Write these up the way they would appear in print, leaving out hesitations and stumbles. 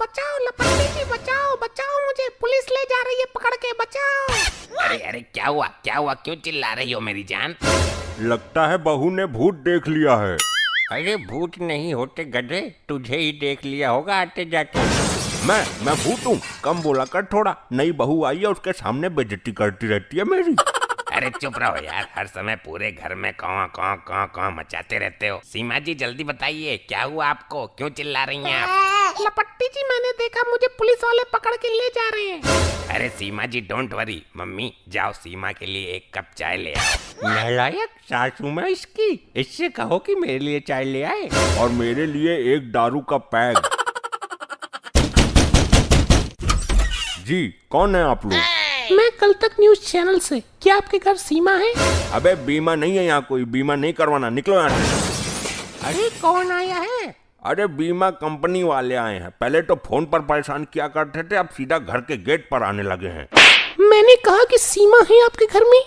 बचाओ लपट्टी जी, बचाओ बचाओ, मुझे पुलिस ले जा रही है पकड़ के, बचाओ। अरे अरे क्या हुआ क्यों चिल्ला रही हो मेरी जान? लगता है बहू ने भूत देख लिया है। अरे भूत नहीं होते गधे, तुझे ही देख लिया होगा आते जाते। मैं भूत हूँ? कम बोला कर थोड़ा। नई बहू आई है, उसके सामने बेइज्जती करती रहती है मेरी। अरे चुप रहो यार, हर समय पूरे घर में कौं मचाते रहते हो। सीमा जी जल्दी बताइए क्या हुआ आपको, क्यों चिल्ला रही हैं आप? लपट्टी जी मैंने देखा मुझे पुलिस वाले पकड़ के ले जा रहे हैं। अरे सीमा जी डोंट वरी, मम्मी जाओ सीमा के लिए एक कप चाय ले आओ। नालायक सासू माँ इसकी, इससे कहो कि मेरे लिए चाय ले आए और मेरे लिए एक दारू का पैक। जी कौन है आप लोग? मैं कल तक न्यूज चैनल से। क्या आपके घर सीमा है? अबे बीमा नहीं है यहाँ, कोई बीमा नहीं करवाना, निकलो यहाँ से। अरे कौन आया है? अरे बीमा कंपनी वाले आए हैं। पहले तो फोन पर परेशान किया करते थे, अब सीधा घर के गेट पर आने लगे हैं। मैंने कहा कि सीमा है आपके घर में।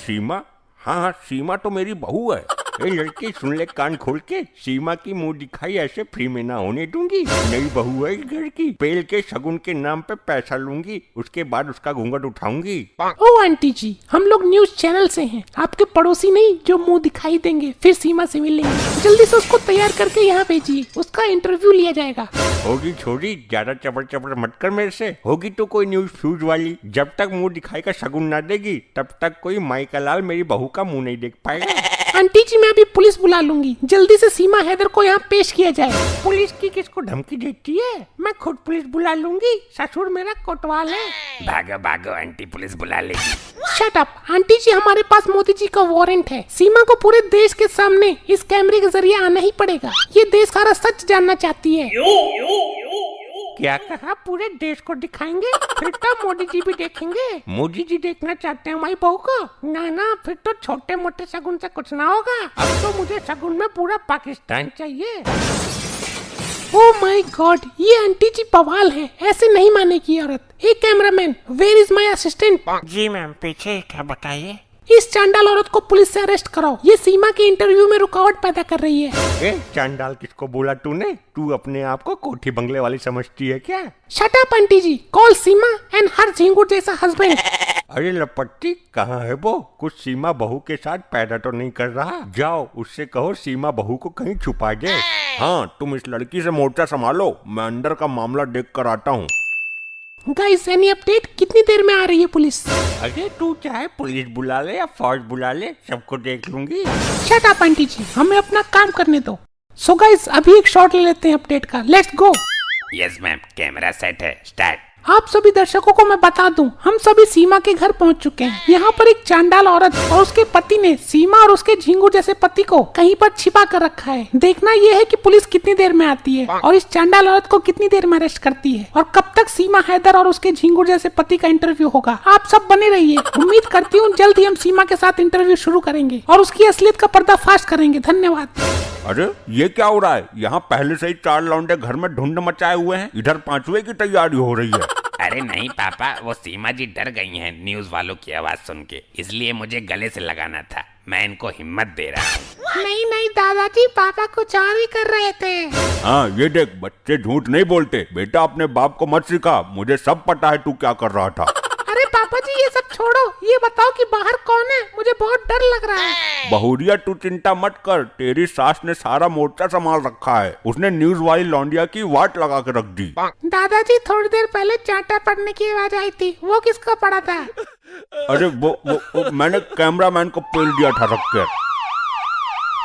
सीमा? हाँ सीमा तो मेरी बहू है। ए लड़की सुन ले कान खोल के, सीमा की मुंह दिखाई ऐसे फ्री में ना होने दूंगी। नई बहू है घर की, पेल के शगुन के नाम पे पैसा लूंगी, उसके बाद उसका घूंघट उठाऊंगी। ओ आंटी जी, हम लोग न्यूज चैनल से हैं, आपके पड़ोसी नहीं जो मुंह दिखाई देंगे, फिर सीमा से मिलेंगे। जल्दी से उसको तैयार करके यहाँ भेजिए, उसका इंटरव्यू लिया जाएगा। होगी छोड़ी, ज्यादा चबर मत कर मेरे से। होगी तो कोई न्यूज फ्यूज वाली, जब तक मुंह दिखाई का शगुन ना देगी तब तक कोई माई का लाल मेरी बहू का मुंह नहीं देख पाएगा। आंटी जी मैं अभी पुलिस बुला लूंगी, जल्दी से सीमा हैदर को यहाँ पेश किया जाए। पुलिस की किसको धमकी देती है? मैं खुद पुलिस बुला लूंगी, ससुर मेरा कोतवाल है। भागो भागो, आंटी पुलिस बुला लेगी। शट अप आंटी जी, हमारे पास मोदी जी का वारंट है। सीमा को पूरे देश के सामने इस कैमरे के जरिए आना ही पड़ेगा। ये देश सारा सच जानना चाहती है। क्या कहा? पूरे देश को दिखाएंगे? फिर तो मोदी जी भी देखेंगे। मोदी जी देखना चाहते हैं हमारी बहू को? ना फिर तो छोटे मोटे शगुन से कुछ ना होगा। अब तो मुझे शगुन में पूरा पाकिस्तान चाहिए। ओह माय गॉड, ये आंटी जी बवाल है, ऐसे नहीं मानेगी औरत। ए cameraman, where is my assistant? जी मैम पीछे, क्या बताइए? इस चांडाल औरत को पुलिस से अरेस्ट कराओ, ये सीमा के इंटरव्यू में रुकावट पैदा कर रही है। चांडाल किसको बोला तूने? तू अपने आप को कोठी बंगले वाली समझती है क्या? Shut up aunty ji, call Seema and her झिंगुर जैसा हस्बैंड। अरे लपट्टी कहाँ है वो? कुछ सीमा बहू के साथ पैदा तो नहीं कर रहा? जाओ उससे कहो सीमा बहू को कहीं छुपा दे। हाँ तुम इस लड़की से मोर्चा संभालो, मैं अंदर का मामला देख कर आता हूँ। Guys any update? कितनी देर में आ रही है पुलिस? अरे तू चाहे पुलिस बुला ले या फौज बुला ले, सबको देख लूंगी। शट अप आंटी जी, हमें अपना काम करने दो। सो गाइस अभी एक शॉट ले लेते हैं अपडेट का, let's go. Yes ma'am, camera set है, स्टार्ट। आप सभी दर्शकों को मैं बता दूं, हम सभी सीमा के घर पहुंच चुके हैं। यहाँ पर एक चांडाल औरत और उसके पति ने सीमा और उसके झिंगुर जैसे पति को कहीं पर छिपा कर रखा है। देखना यह है कि पुलिस कितनी देर में आती है और इस चांडाल औरत को कितनी देर में अरेस्ट करती है, और कब तक सीमा हैदर और उसके झिंगुर जैसे पति का इंटरव्यू होगा। आप सब बने रहिए, उम्मीद करती हूँ जल्द ही हम सीमा के साथ इंटरव्यू शुरू करेंगे और उसकी असलियत का पर्दाफाश करेंगे। धन्यवाद। अरे ये क्या हो रहा है? यहाँ पहले से ही 4 लौंडे घर में ढूंढ मचाए हुए हैं, इधर 5वें की तैयारी हो रही है। अरे नहीं पापा, वो सीमा जी डर गई हैं न्यूज वालों की आवाज सुन के, इसलिए मुझे गले से लगाना था। मैं इनको हिम्मत दे रहा हूँ। नहीं दादाजी, पापा कुछ और ही कर रहे थे। हाँ ये देख, बच्चे झूठ नहीं बोलते। बेटा अपने बाप को मत सिखा, मुझे सब पता है तू क्या कर रहा था। अरे पापा जी ये सब छोड़ो, ये बताओ कि बाहर कौन है? मुझे बहुत डर लग रहा है। बहुरिया तू चिंता मत कर, तेरी सास ने सारा मोर्चा संभाल रखा है। उसने न्यूज वाली लौंडिया की वाट लगा के रख दी। दादाजी थोड़ी देर पहले चांटा पड़ने की आवाज आई थी, वो किसको पड़ा था? अरे वो मैंने कैमरामैन को पेल दिया था रख कर।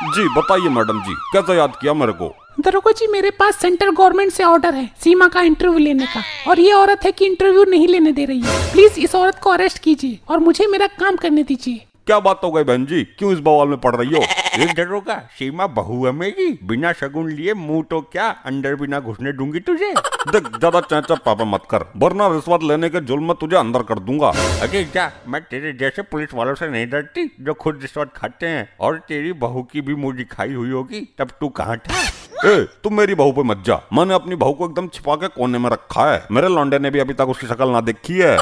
जी बताइए मैडम जी, कैसे याद किया मेरे को? दरोगा जी मेरे पास सेंट्रल गवर्नमेंट से ऑर्डर है सीमा का इंटरव्यू लेने का, और ये औरत है कि इंटरव्यू नहीं लेने दे रही है। प्लीज इस औरत को अरेस्ट कीजिए और मुझे मेरा काम करने दीजिए। क्या बात हो गई बहन जी, क्यों इस बवाल में पड़ रही हो? एक दरोगा, सीमा बहू है मेरी, बिना शगुन लिए मुंह तो क्या अंदर भी ना घुसने दूंगी तुझे। देख ज्यादा चैचा पापा मत कर, वरना रिश्वत लेने के जुल्म में तुझे अंदर कर दूंगा। अरे जा, मैं तेरे जैसे पुलिस वालों से नहीं डरती जो खुद रिश्वत खाते हैं। और तेरी बहू की भी मुंह दिखाई हुई होगी, तब तू कहाँ था? तुम मेरी बहू पे मत जा, मैंने अपनी बहू को एकदम छिपा के कोने में रखा है। मेरे लौंडे ने भी अभी तक उसकी शक्ल ना देखी है।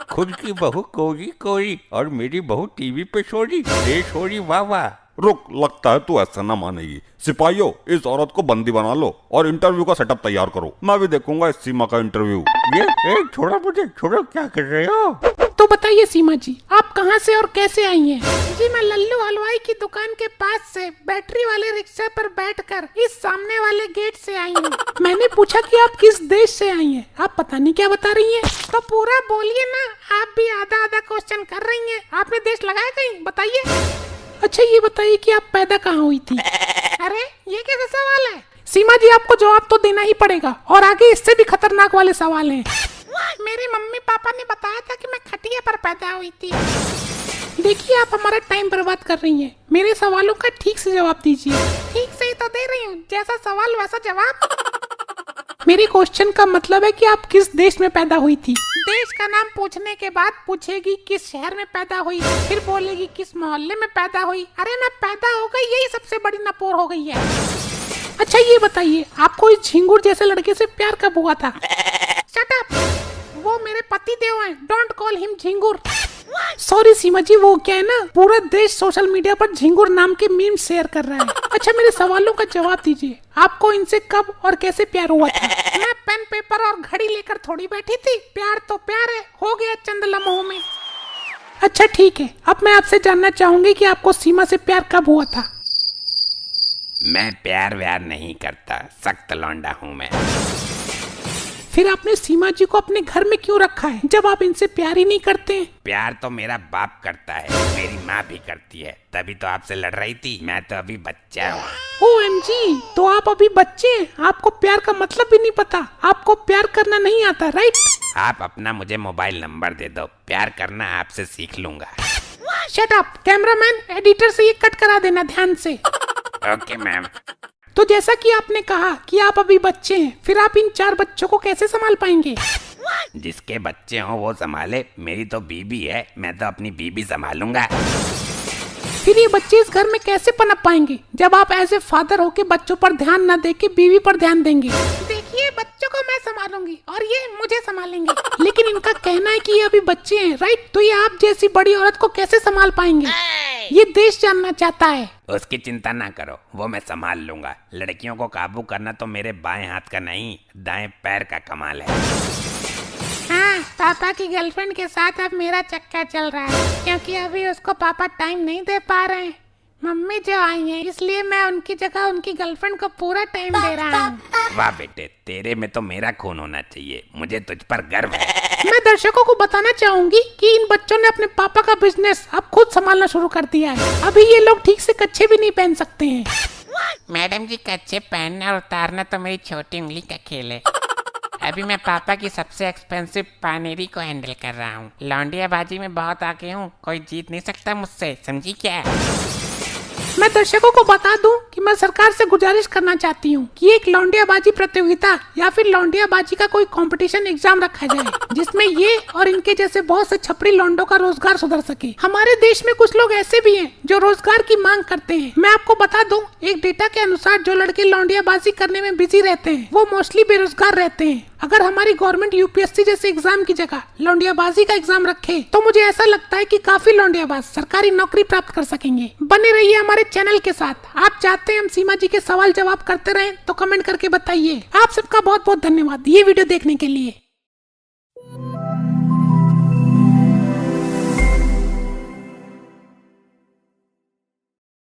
खुद की बहू कोरी कोरी और मेरी बहू टीवी पे सोरी, वाह वाह। रुक, लगता है तू ऐसा ना मानेगी। सिपाहियों, इस औरत को बंदी बना लो और इंटरव्यू का सेटअप तैयार करो। मैं भी देखूंगा इस सीमा का इंटरव्यू। ये छोड़ो मुझे, छोड़ो, क्या कर रहे हो? तो बताइए सीमा जी, आप कहाँ से और कैसे आई हैं? जी मैं लल्लू हलवाई की दुकान के पास से बैटरी वाले रिक्शा पर बैठकर इस सामने वाले गेट से आई हूँ। मैंने पूछा कि आप किस देश से आई हैं, आप पता नहीं क्या बता रही हैं। तो पूरा बोलिए ना, आप भी आधा आधा क्वेश्चन कर रही हैं। आपने देश लगाया कहीं, बताइए। अच्छा ये बताइए कि आप पैदा कहाँ हुई थी? अरे ये कैसा सवाल है? सीमा जी आपको जवाब तो देना ही पड़ेगा, और आगे इससे भी खतरनाक वाले सवाल हैं। मेरे मम्मी पापा ने बताया था कि मैं खटिया पर पैदा हुई थी। देखिए आप हमारा टाइम बर्बाद कर रही हैं। मेरे सवालों का ठीक से जवाब दीजिए। ठीक से ही तो दे रही हूँ, जैसा सवाल वैसा जवाब। मेरे क्वेश्चन का मतलब है कि आप किस देश में पैदा हुई थी। देश का नाम पूछने के बाद पूछेगी किस शहर में पैदा हुई, फिर बोलेगी किस मोहल्ले में पैदा हुई। अरे मैं पैदा हो गई, यही सबसे बड़ी नपोर हो गई है। अच्छा ये बताइए, आपको इस झिंगुर जैसे लड़के से प्यार कब हुआ था? शट अप, वो मेरे पति देव हैं, don't call him Jhingur. Sorry सीमा जी, वो क्या है ना, पूरा देश सोशल मीडिया पर झिंगुर नाम के मीम शेयर कर रहा है। अच्छा मेरे सवालों का जवाब दीजिए, आपको इनसे कब और कैसे प्यार हुआ था? मैं पेन पेपर और घड़ी लेकर थोड़ी बैठी थी, प्यार तो प्यार है, हो गया चंद लम्हों में। अच्छा ठीक है, अब मैं आपसे जानना चाहूंगी कि आपको सीमा से प्यार कब हुआ था? मैं प्यार व्यार नहीं करता, सख्त लौंडा हूँ मैं। फिर आपने सीमा जी को अपने घर में क्यों रखा है, जब आप इनसे प्यार ही नहीं करते हैं? प्यार तो मेरा बाप करता है, मेरी माँ भी करती है, तभी तो आपसे लड़ रही थी। मैं तो अभी बच्चा हूँ। OMG, तो आप अभी बच्चे हैं, आपको प्यार का मतलब भी नहीं पता, आपको प्यार करना नहीं आता, राइट? आप अपना मुझे मोबाइल नंबर दे दो, प्यार करना आपसे सीख लूंगा। शट अप, कैमरामैन, एडिटर से ये कट करा देना ध्यान से। Okay ma'am. तो जैसा कि आपने कहा कि आप अभी बच्चे हैं, फिर आप इन 4 बच्चों को कैसे संभाल पाएंगे? जिसके बच्चे हों वो संभाले, मेरी तो बीबी है, मैं तो अपनी बीबी संभालूंगा। फिर ये बच्चे इस घर में कैसे पनप पाएंगे, जब आप एज ए फादर होके बच्चों पर ध्यान न देके बीवी पर ध्यान देंगे? देखिए बच्चों को मैं संभालूंगी और ये मुझे संभालेंगे। लेकिन इनका कहना है कि ये अभी बच्चे हैं, राइट? तो ये आप जैसी बड़ी औरत को कैसे संभाल पाएंगे, ये देश जानना चाहता है। उसकी चिंता ना करो, वो मैं संभाल लूंगा। लड़कियों को काबू करना तो मेरे बाएं हाथ का नहीं, दाएं पैर का कमाल है। हाँ, पापा की गर्लफ्रेंड के साथ अब मेरा चक्कर चल रहा है, क्योंकि अभी उसको पापा टाइम नहीं दे पा रहे हैं। मम्मी जो आई हैं, इसलिए मैं उनकी जगह उनकी गर्लफ्रेंड को पूरा टाइम दे रहा हूँ। वाह बेटे, तेरे में तो मेरा खून होना चाहिए, मुझे तुझ पर गर्व है। मैं दर्शकों को बताना चाहूंगी कि इन बच्चों ने अपने पापा का बिजनेस अब खुद संभालना शुरू कर दिया है। अभी ये लोग ठीक से कच्छे भी नहीं पहन सकते हैं। मैडम जी, कच्छे पहनना और उतारना तो मेरी छोटी उंगली का खेल है। अभी मैं पापा की सबसे एक्सपेंसिव पानेरी को हैंडल कर रहा हूँ। लौंडियाबाजी में बहुत आगे हूँ, कोई जीत नहीं सकता मुझसे, समझी क्या? मैं दर्शकों को बता दूं कि मैं सरकार से गुजारिश करना चाहती हूँ कि एक लौंडियाबाजी प्रतियोगिता या फिर लौंडियाबाजी का कोई कंपटीशन एग्जाम रखा जाए, जिसमें ये और इनके जैसे बहुत से छपरी लौंडों का रोजगार सुधर सके। हमारे देश में कुछ लोग ऐसे भी हैं जो रोजगार की मांग करते हैं। मैं आपको बता दूं, एक डेटा के अनुसार जो लड़के लौंडियाबाजी करने में बिजी रहते हैं वो मोस्टली बेरोजगार रहते हैं। अगर हमारी गवर्नमेंट UPSC जैसे एग्जाम की जगह लौंडियाबाजी का एग्जाम रखे तो मुझे ऐसा लगता है कि काफी लौंडियाबाज सरकारी नौकरी प्राप्त कर सकेंगे। बने रहिए हमारे चैनल के साथ। आप चाहते हैं हम सीमा जी के सवाल जवाब करते रहें तो कमेंट करके बताइए। आप सबका बहुत बहुत धन्यवाद ये वीडियो देखने के लिए।